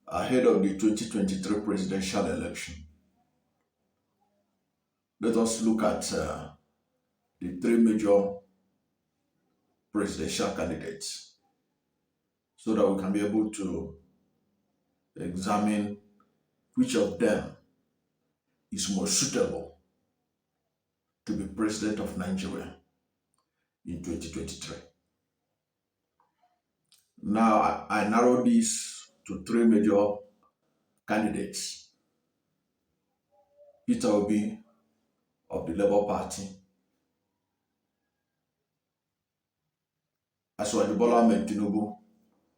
ahead of the 2023 presidential election. Let us look at the three major presidential candidates so that we can be able to examine which of them is more suitable to be president of Nigeria in 2023. Now, I narrow this to three major candidates. Peter Obi of the Labour Party, Asiwaju Bola Ahmed Tinubu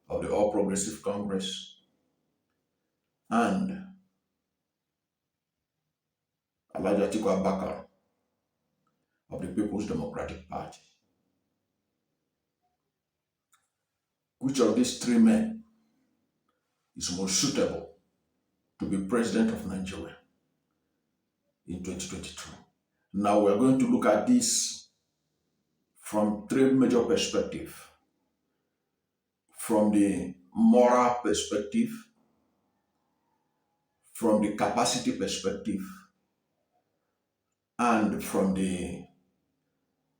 of the All Progressive Congress, and Alhaji Atiku Abubakar of the People's Democratic Party. Which of these three men is most suitable to be president of Nigeria in 2022? Now we're going to look at this from three major perspectives. From the moral perspective, from the capacity perspective, and from the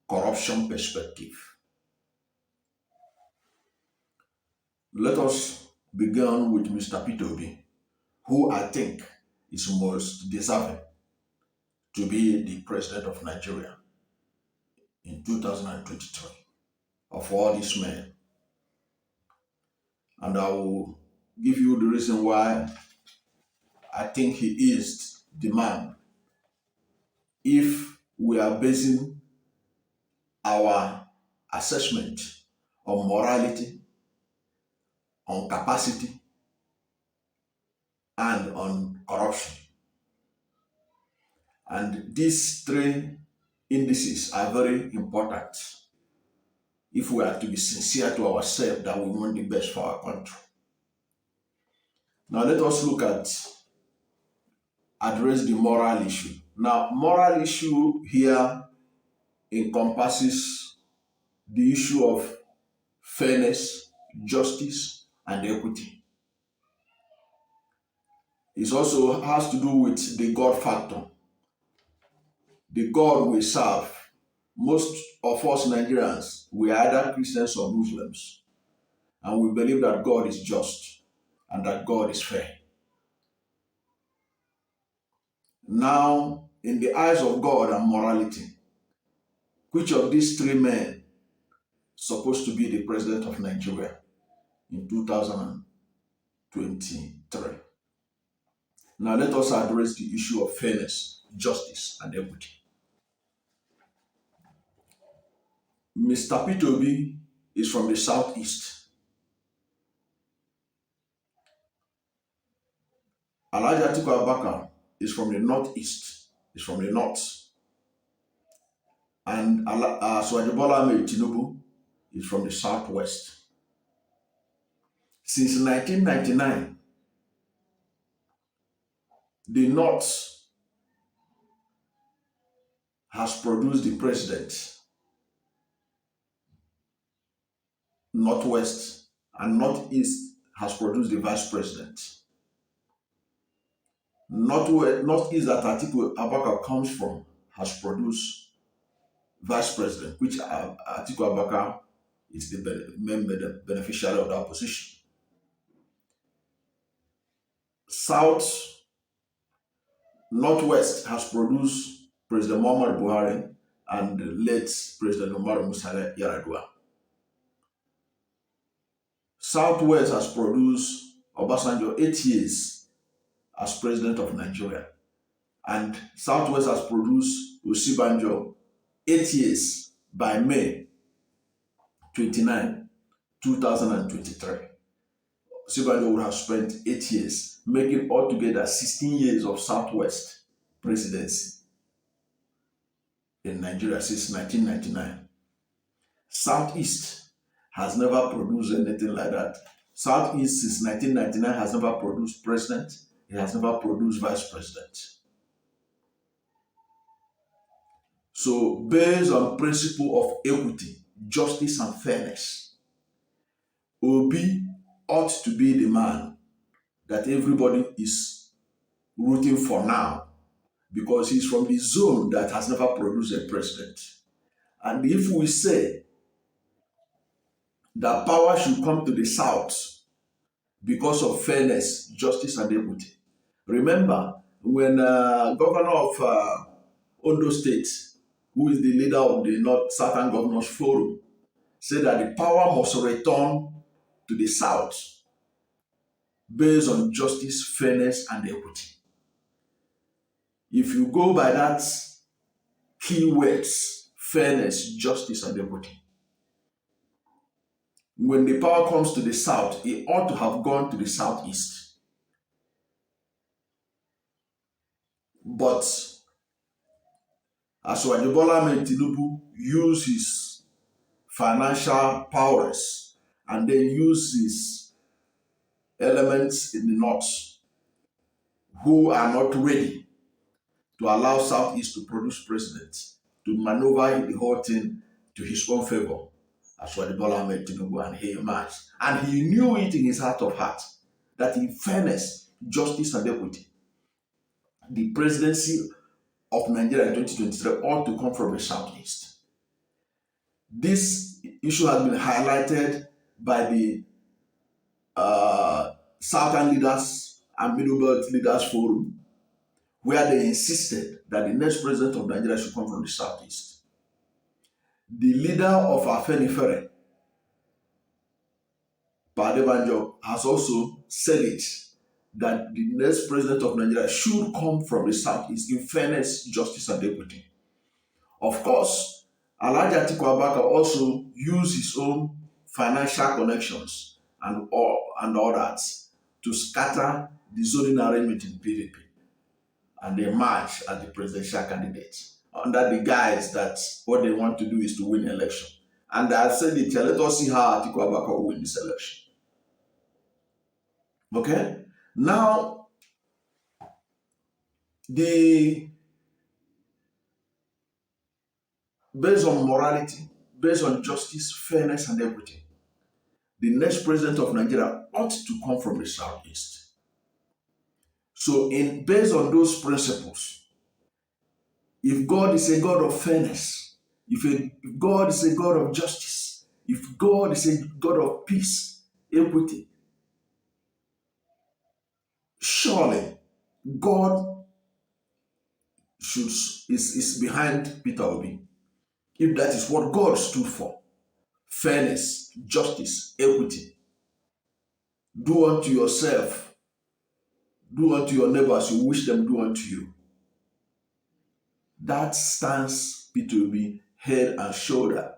corruption perspective. Let us begin with Mr. Peter Obi, who I think is most deserving to be the president of Nigeria in 2023 of all these men. And I will give you the reason why I think he is the man. If we are basing our assessment on morality, on capacity, and on corruption. And these three indices are very important if we are to be sincere to ourselves that we want the best for our country. Now let us address the moral issue. Now, moral issue here encompasses the issue of fairness, justice, and equity. It also has to do with the God factor. The God we serve. Most of us Nigerians, we are either Christians or Muslims, and we believe that God is just and that God is fair. Now, in the eyes of God and morality, which of these three men supposed to be the president of Nigeria in 2023? Now, let us address the issue of fairness, justice, and equity. Mr. Peter Obi is from the southeast. Alhaji Atiku Abubakar is from the northeast. Is from the north. And Asiwaju Bola Tinubu is from the southwest. Since 1999, the north has produced the president. Northwest and northeast has produced the vice president. Northeast that Atiku Abubakar comes from has produced vice president, which Atiku Abubakar is the main beneficiary of that position. Northwest has produced President Muhammadu Buhari and the late President Umaru Musa Yar'Adua. Southwest has produced Obasanjo 8 years as president of Nigeria, and Southwest has produced Osibanjo 8 years by May 29, 2023. Asiwaju would have spent 8 years, making altogether 16 years of Southwest presidency in Nigeria since 1999. Southeast has never produced anything like that. Southeast since 1999 has never produced president. It has never produced vice president. So based on principle of equity, justice, and fairness, Obi ought to be the man that everybody is rooting for now, because he's from the zone that has never produced a president. And if we say that power should come to the South because of fairness, justice, and equity. Remember, when governor of Ondo State, who is the leader of the North Southern Governors Forum, said that the power must return to the South based on justice, fairness, and equity. If you go by that key words, fairness, justice, and equity, when the power comes to the South, it ought to have gone to the Southeast. But Asiwaju Bola Ahmed Tinubu used his financial powers and then used his elements in the North who are not ready to allow Southeast to produce presidents, to maneuver the whole thing to his own favor. Asiwaju Bola Ahmed Tinubu, and he emerged. And he knew it in his heart of hearts that in fairness, justice, and equity, the presidency of Nigeria in 2023 ought to come from the Southeast. This issue has been highlighted by the Southern Leaders and Middle Belt Leaders Forum, where they insisted that the next president of Nigeria should come from the Southeast. The leader of Afenifere, Padebanjo, has also said it, that the next president of Nigeria should come from the Southeast in fairness, justice, and equity. Of course, Alhaji Atiku Abubakar also used his own financial connections and all that to scatter the zoning arrangement in PDP, and they march as the presidential candidate under the guise that what they want to do is to win election. And I said it, let us see how Atiku Abubakar will win this election. Okay? Now, based on morality, based on justice, fairness, and equity, the next president of Nigeria ought to come from the Southeast. So, based on those principles, if God is a God of fairness, if God is a God of justice, if God is a God of peace, equity, surely God is behind Peter Obi. If that is what God stood for, fairness, justice, equity, do unto yourself, do unto your neighbors, you wish them do unto you. That stands Peter Obi head and shoulder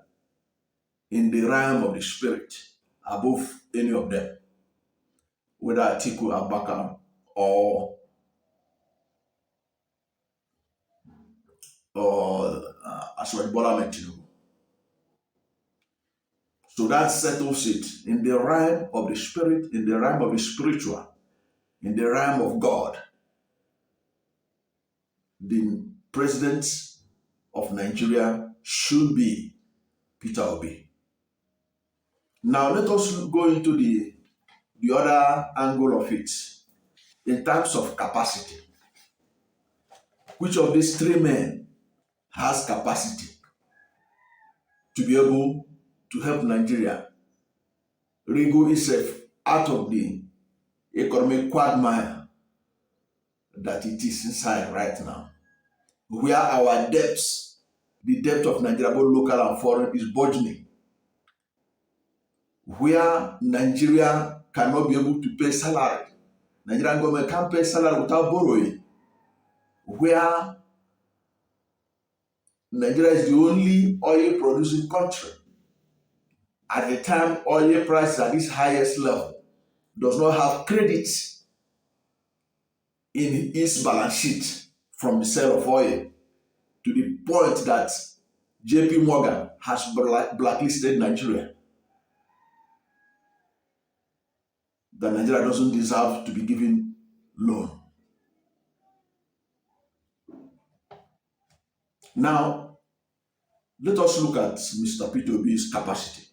in the realm of the spirit above any of them, whether Atiku Abubakar or Asiwaju Bola Ahmed Tinubu. So that settles it in the realm of the spirit, in the realm of the spiritual, in the realm of God. The president of Nigeria should be Peter Obi. Now let us go into the other angle of it in terms of capacity. Which of these three men has capacity to be able to help Nigeria wriggle itself out of the economic quagmire that it is inside right now, where our debts, the debt of Nigeria, both local and foreign, is burgeoning, where Nigeria cannot be able to pay salary. Nigerian government can't pay salary without borrowing, where Nigeria is the only oil producing country. At the time oil prices at this highest level, does not have credit in its balance sheet from the sale of oil, to the point that JP Morgan has blacklisted Nigeria. That Nigeria doesn't deserve to be given loan. Now, let us look at Mr. Peter Obi's capacity.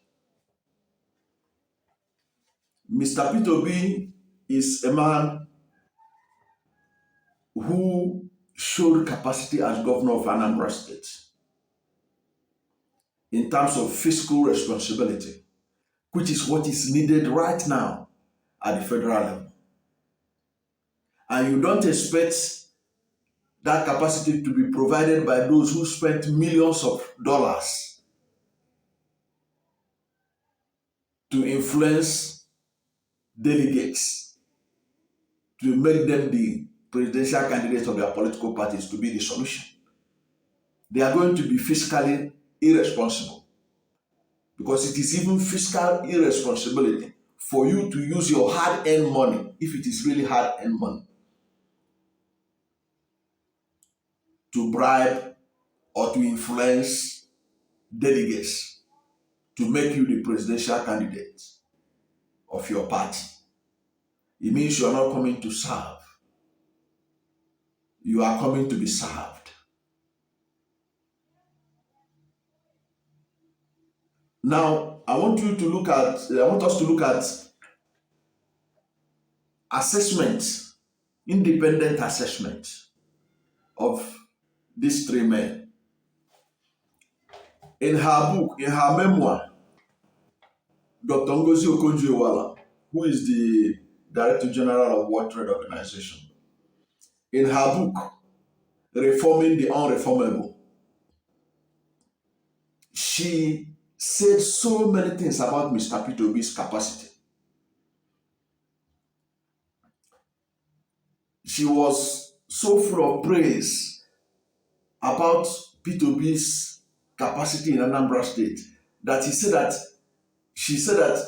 Mr. Peter Obi is a man who showed capacity as governor of Anambra State in terms of fiscal responsibility, which is what is needed right now at the federal level. And you don't expect that capacity to be provided by those who spent millions of dollars to influence delegates, to make them the presidential candidates of their political parties to be the solution. They are going to be fiscally irresponsible, because it is even fiscal irresponsibility for you to use your hard-earned money, if it is really hard-earned money, to bribe or to influence delegates to make you the presidential candidate of your party. It means you are not coming to serve. You are coming to be served. Now, I want us to look at assessment, independent assessment of these three men. In her book, in her memoir, Dr. Ngozi Okonjo-Iweala, who is the Director General of World Trade Organization, in her book, Reforming the Unreformable, she said so many things about Mr. Peter Obi's capacity. She was so full of praise about Peter Obi's capacity in Anambra State that she said that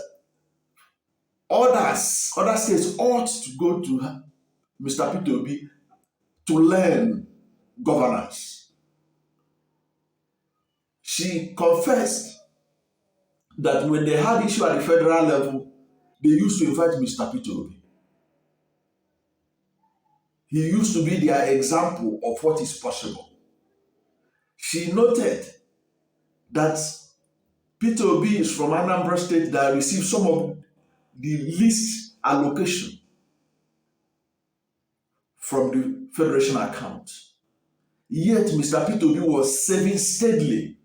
other states ought to go to Mr. Peter Obi to learn governance. She confessed that when they had issue at the federal level, they used to invite Mr. Peter Obi. He used to be their example of what is possible. She noted that Peter Obi is from Anambra State that received some of the least allocation from the federation account. Yet Mr. Peter Obi was saving steadily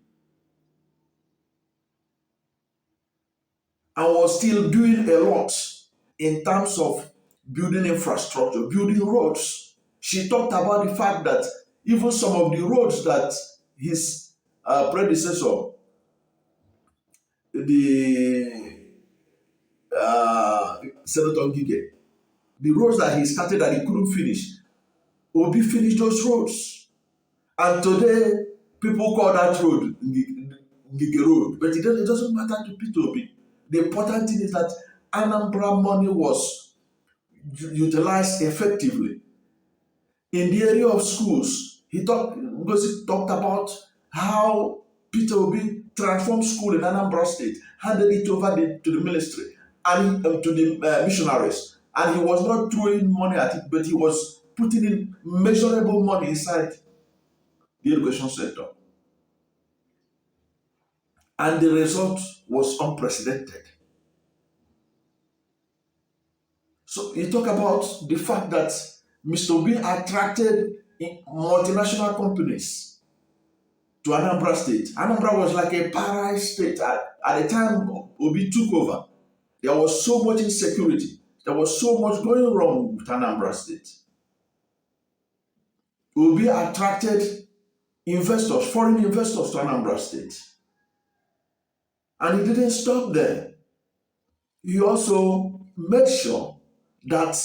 and was still doing a lot in terms of building infrastructure, building roads. She talked about the fact that even some of the roads that his predecessor, the Senator Ngige, the roads that he started that he couldn't finish, Obi finished those roads. And today, people call that road Ngige Road, but it doesn't matter to Peter Obi. The important thing is that Anambra money was utilized effectively. In the area of schools, Ngozi talked about how Peter Obi transformed school in Anambra State, handed it over to the ministry and to the missionaries. And he was not throwing money at it, but he was putting in measurable money inside the education sector. And the result was unprecedented. So you talk about the fact that Mr. Obi attracted multinational companies to Anambra State. Anambra was like a paradise state. At the time Obi took over, there was so much insecurity. There was so much going wrong with Anambra State. Obi attracted investors, foreign investors to Anambra State. And he didn't stop there. He also made sure that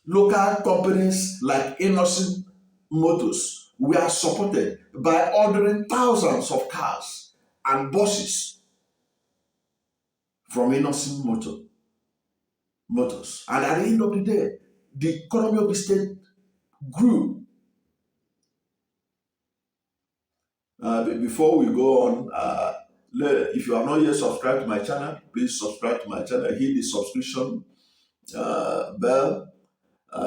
local companies like Innocent Motors were supported by ordering thousands of cars and buses from Innocent Motors. And at the end of the day, the economy of the state grew. Before we go on, if you are not yet subscribed to my channel, please subscribe to my channel. Hit the subscription bell,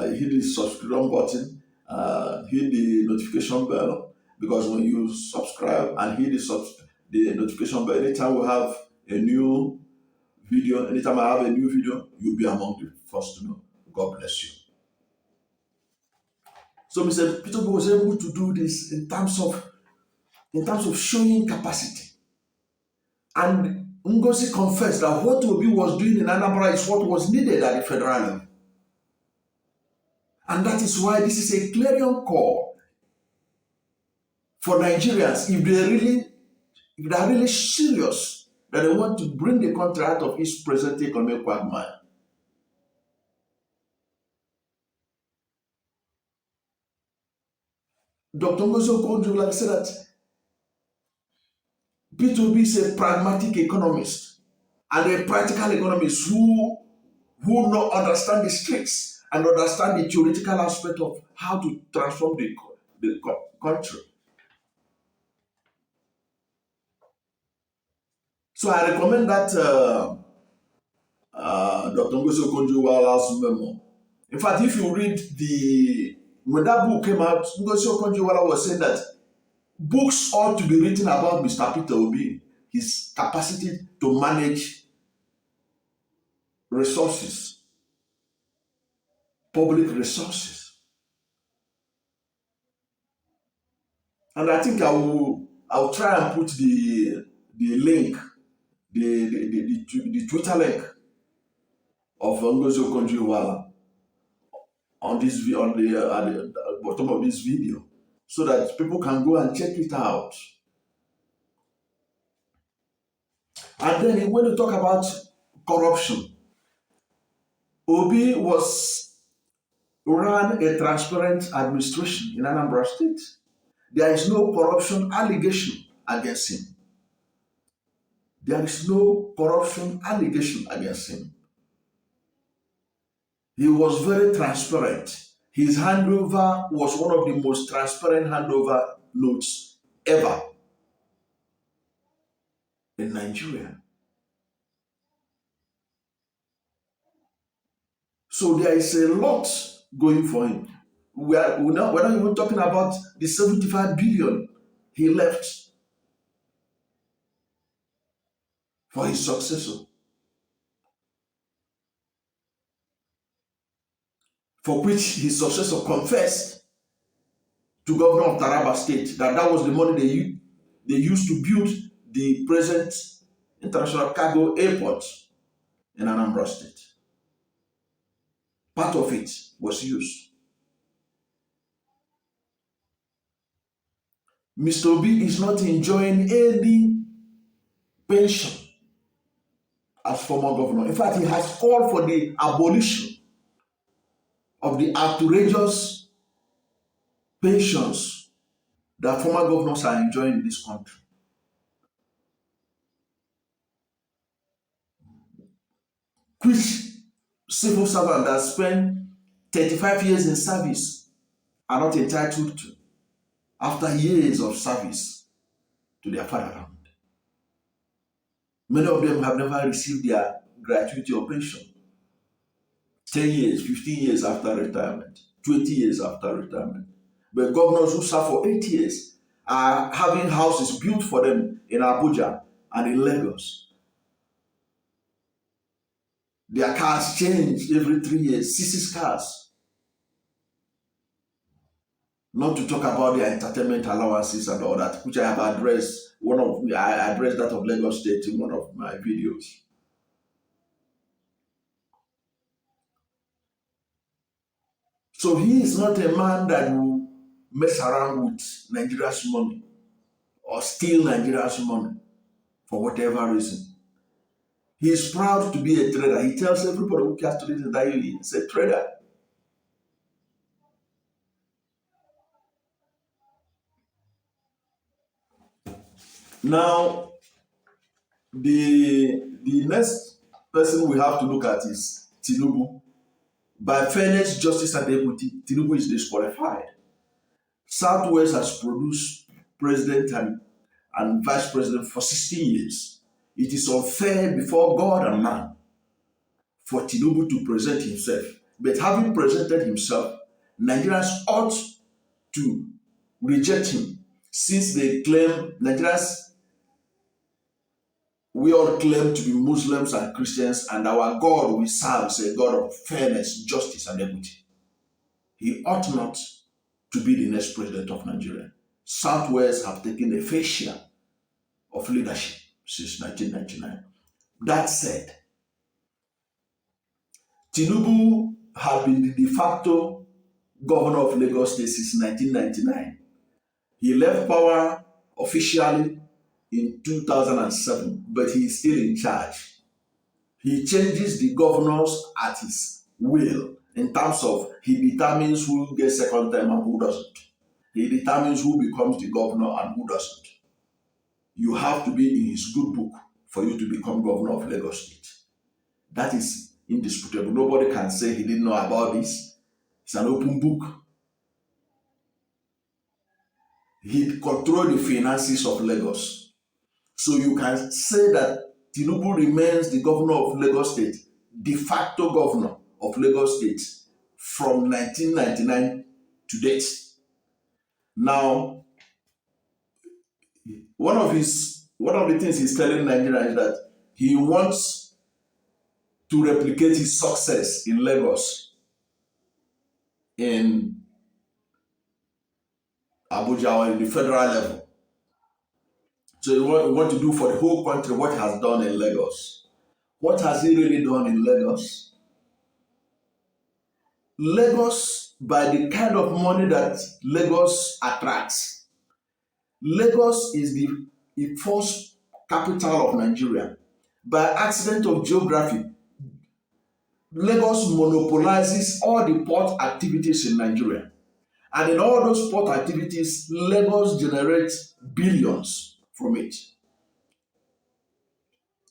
hit the subscription button, hit the notification bell, because when you subscribe and hit the notification bell, anytime we have a new video. Anytime I have a new video, you'll be among the first to know. God bless you. So Mr. Peter was able to do this in terms of showing capacity. And Ngozi confessed that what Obi was doing in Anambra is what was needed at the federal level. And that is why this is a clarion call for Nigerians if they are really serious that they want to bring the country out of its present economic quagmire. Dr. Ngozi Okonjo said that P2B is a pragmatic economist and a practical economist who not understand the streets and understand the theoretical aspect of how to transform the country. So I recommend that Dr. Ngozi Okonjo-Iweala's memo. In fact, if you read when that book came out, Ngozi Okonjo-Iweala was saying that books ought to be written about Mr. Peter Obi, his capacity to manage resources, public resources. And I think I'll try and put the link, the Twitter link of Ngozi Okonjo-Iweala on the bottom of this video, so that people can go and check it out. And then when you talk about corruption, Obi ran a transparent administration in Anambra State. There is no corruption allegation against him. There is no corruption allegation against him. He was very transparent. His handover was one of the most transparent handover notes ever in Nigeria. So there is a lot going for him. We're not even talking about the 75 billion he left for his successor, for which his successor confessed to governor of Taraba State that was the money they used to build the present international cargo airport in Anambra State. Part of it was used. Mr. Obi is not enjoying any pension as former governor. In fact, he has called for the abolition of the outrageous pensions that former governors are enjoying in this country. Which civil servant that spent 35 years in service are not entitled to after years of service to their fatherland. Many of them have never received their gratuity or pension. 10 years, 15 years after retirement, 20 years after retirement. But governors who serve for 8 years are having houses built for them in Abuja and in Lagos. Their cars change every 3 years, 6 cars. Not to talk about their entertainment allowances and all that, which I have addressed. I addressed that of Lagos State in one of my videos. So he is not a man that will mess around with Nigeria's money or steal Nigeria's money for whatever reason. He is proud to be a trader. He tells everybody who cares to listen that he is a trader. Now, the next person we have to look at is Tinubu. By fairness, justice, and equity, Tinubu is disqualified. Southwest has produced president and vice president for 16 years. It is unfair before God and man for Tinubu to present himself. But having presented himself, Nigerians ought to reject him, since they claim Nigerians We all claim to be Muslims and Christians, and our God we serve is a God of fairness, justice, and equity. He ought not to be the next president of Nigeria. Southwest have taken a fair share of leadership since 1999. That said, Tinubu had been the de facto governor of Lagos State since 1999. He left power officially in 2007, but he is still in charge. He changes the governors at his will in terms of he determines who gets second term and who doesn't. He determines who becomes the governor and who doesn't. You have to be in his good book for you to become governor of Lagos State. That is indisputable. Nobody can say he didn't know about this. It's an open book. He controlled the finances of Lagos. So you can say that Tinubu remains the governor of Lagos State, de facto governor of Lagos State from 1999 to date. Now, one of the things he's telling Nigeria is that he wants to replicate his success in Lagos in Abuja or in the federal level. So he want to do for the whole country what he has done in Lagos. What has he really done in Lagos? Lagos, by the kind of money that Lagos attracts, Lagos is the first capital of Nigeria. By accident of geography, Lagos monopolizes all the port activities in Nigeria. And in all those port activities, Lagos generates billions from it.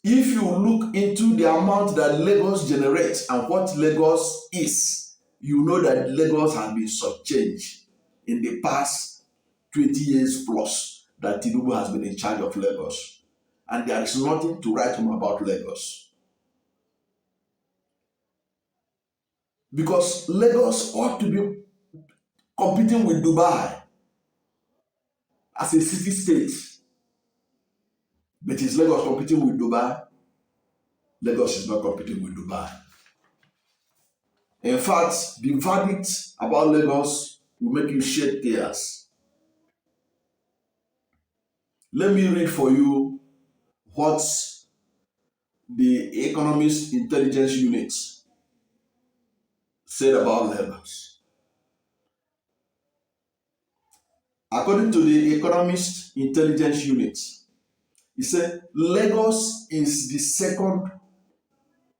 If you look into the amount that Lagos generates and what Lagos is, you know that Lagos has been subchanged in the past 20 years plus that Tinubu has been in charge of Lagos. And there is nothing to write home about Lagos. Because Lagos ought to be competing with Dubai as a city state. But is Lagos competing with Dubai? Lagos is not competing with Dubai. In fact, the verdict about Lagos will make you shed tears. Let me read for you what the Economist Intelligence Unit said about Lagos. According to the Economist Intelligence Unit, he said Lagos is the second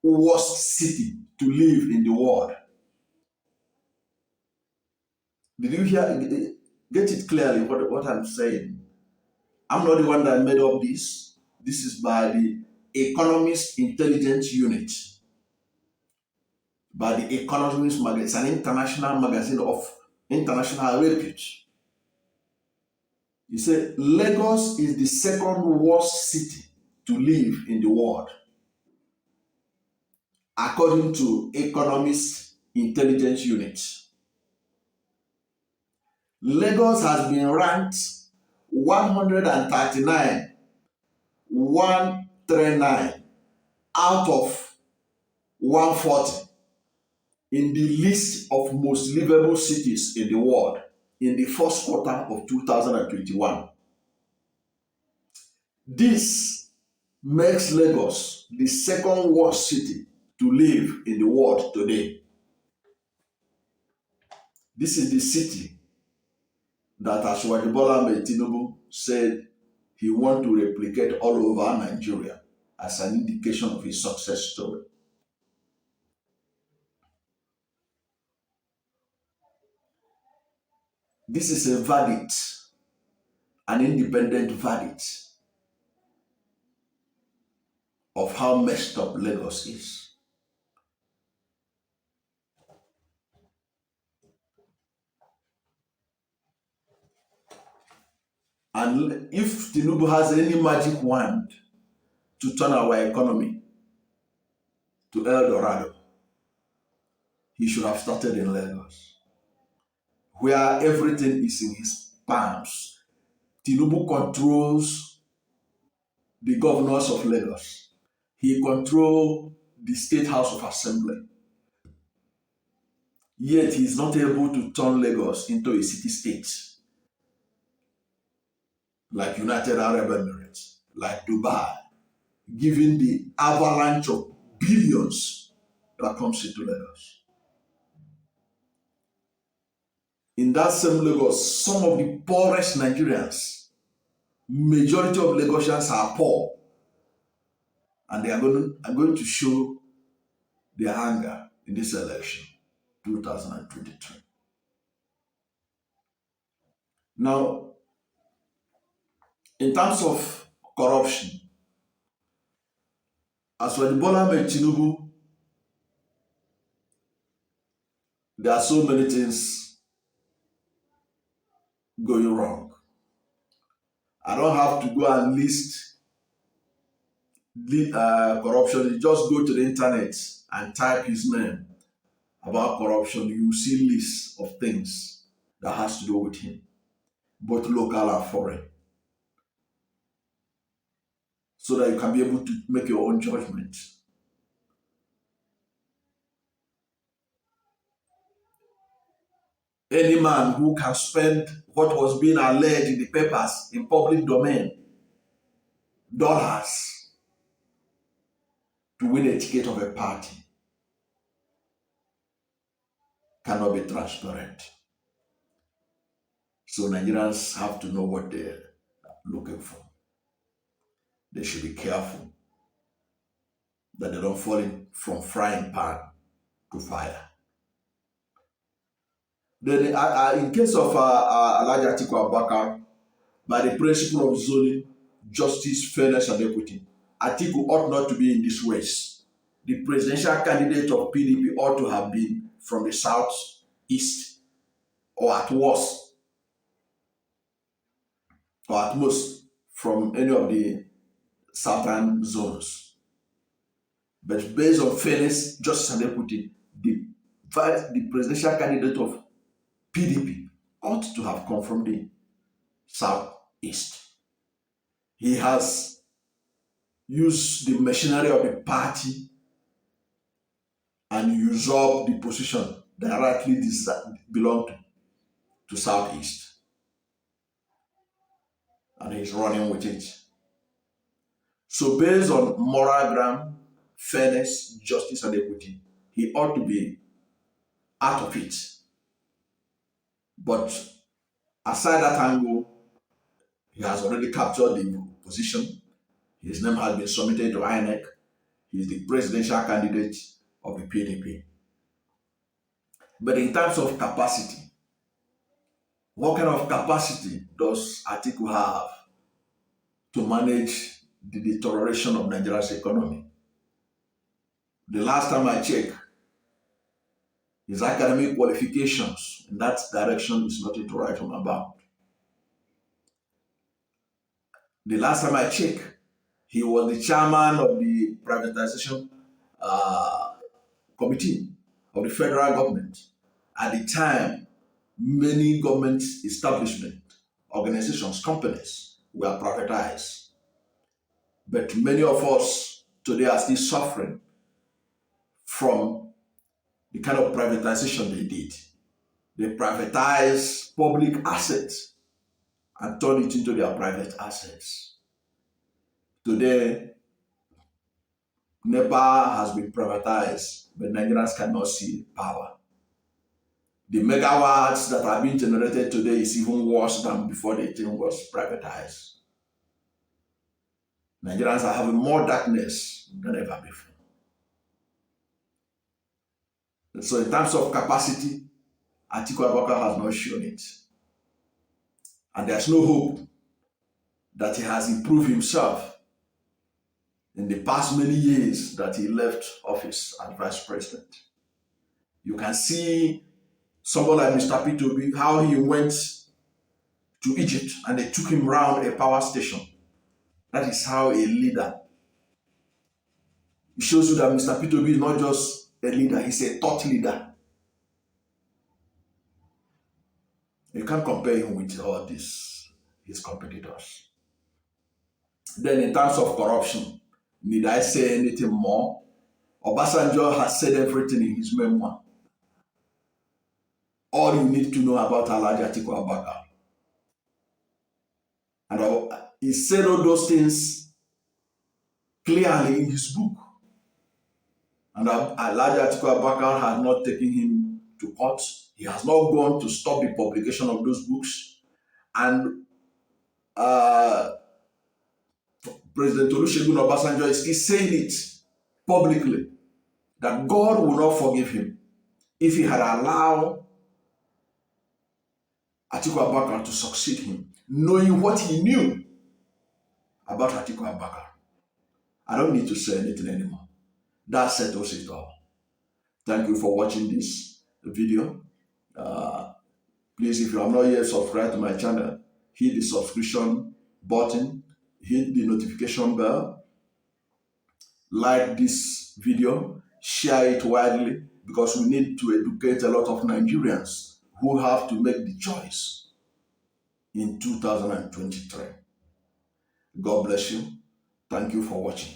worst city to live in the world. Did you hear? Get it clearly what I'm saying. I'm not the one that made up this. This is by the Economist Intelligence Unit, by the Economist magazine. It's an international magazine of international repute. He said Lagos is the second worst city to live in the world, according to Economist Intelligence Unit. Lagos has been ranked 139 out of 140 in the list of most livable cities in the world in the first quarter of 2021. This makes Lagos the second worst city to live in the world today. This is the city that Asiwaju Bola Tinubu said he wants to replicate all over Nigeria as an indication of his success story. This is a verdict, an independent verdict of how messed up Lagos is. And if Tinubu has any magic wand to turn our economy to El Dorado, he should have started in Lagos, where everything is in his palms. Tinubu controls the governors of Lagos. He controls the State House of Assembly. Yet he is not able to turn Lagos into a city-state like United Arab Emirates, like Dubai, given the avalanche of billions that comes into Lagos. In that same Lagos, some of the poorest Nigerians, majority of Lagosians are poor, and they are going to show their anger in this election, 2022. Now, in terms of corruption, as for the Bola Tinubu, there are so many things going wrong. I don't have to go and list corruption. You just go to the internet and type his name about corruption. You will see lists of things that has to do with him, both local and foreign, so that you can be able to make your own judgment. Any man who can spend what was being alleged in the papers in public domain, dollars, to win a ticket of a party, cannot be transparent. So Nigerians have to know what they're looking for. They should be careful that they don't fall in from frying pan to fire. Then, in case of Alhaji Atiku Abubakar, by the principle of zoning, justice, fairness, and equity, Atiku ought not to be in this race. The presidential candidate of PDP ought to have been from the southeast, or at worst, or at most, from any of the southern zones. But based on fairness, justice, and equity, the presidential candidate of PDP ought to have come from the southeast. He has used the machinery of the party and usurped the position that rightly belonged to southeast. And he's running with it. So based on moral ground, fairness, justice, and equity, he ought to be out of it. But aside that angle, he has already captured the position. His name has been submitted to INEC. He is the presidential candidate of the PDP. But in terms of capacity, what kind of capacity does Atiku have to manage the deterioration of Nigeria's economy? The last time I checked, his academic qualifications in that direction is nothing to write home about. The last time I checked, he was the chairman of the privatization committee of the federal government. At the time, many government establishments, organizations, companies were privatized. But many of us today are still suffering from the kind of privatization they did. They privatized public assets and turned it into their private assets. Today, NEPA has been privatized, but Nigerians cannot see power. The megawatts that are being generated today is even worse than before the thing was privatized. Nigerians are having more darkness than ever before. So in terms of capacity, Atiku Abubakar has not shown it. And there's no hope that he has improved himself in the past many years that he left office as vice president. You can see someone like Mr. P2B, how he went to Egypt and they took him around a power station. That is how a leader. It shows you that Mr. P2B is not just a leader, he's a thought leader. You can't compare him with all his competitors. Then in terms of corruption, need I say anything more? Obasanjo has said everything in his memoir. All you need to know about Alhaji Atiku Abubakar. And he said all those things clearly in his book. And Alhaji Atiku Abubakar has not taken him to court. He has not gone to stop the publication of those books. And President Olusegun Obasanjo is still saying it publicly that God will not forgive him if he had allowed Atiku Abubakar to succeed him, knowing what he knew about Atiku Abubakar. I don't need to say anything anymore. That settles it all. Thank you for watching this video. Please, if you have not yet subscribed to my channel, hit the subscription button, hit the notification bell, like this video, share it widely, because we need to educate a lot of Nigerians who have to make the choice in 2023. God bless you. Thank you for watching.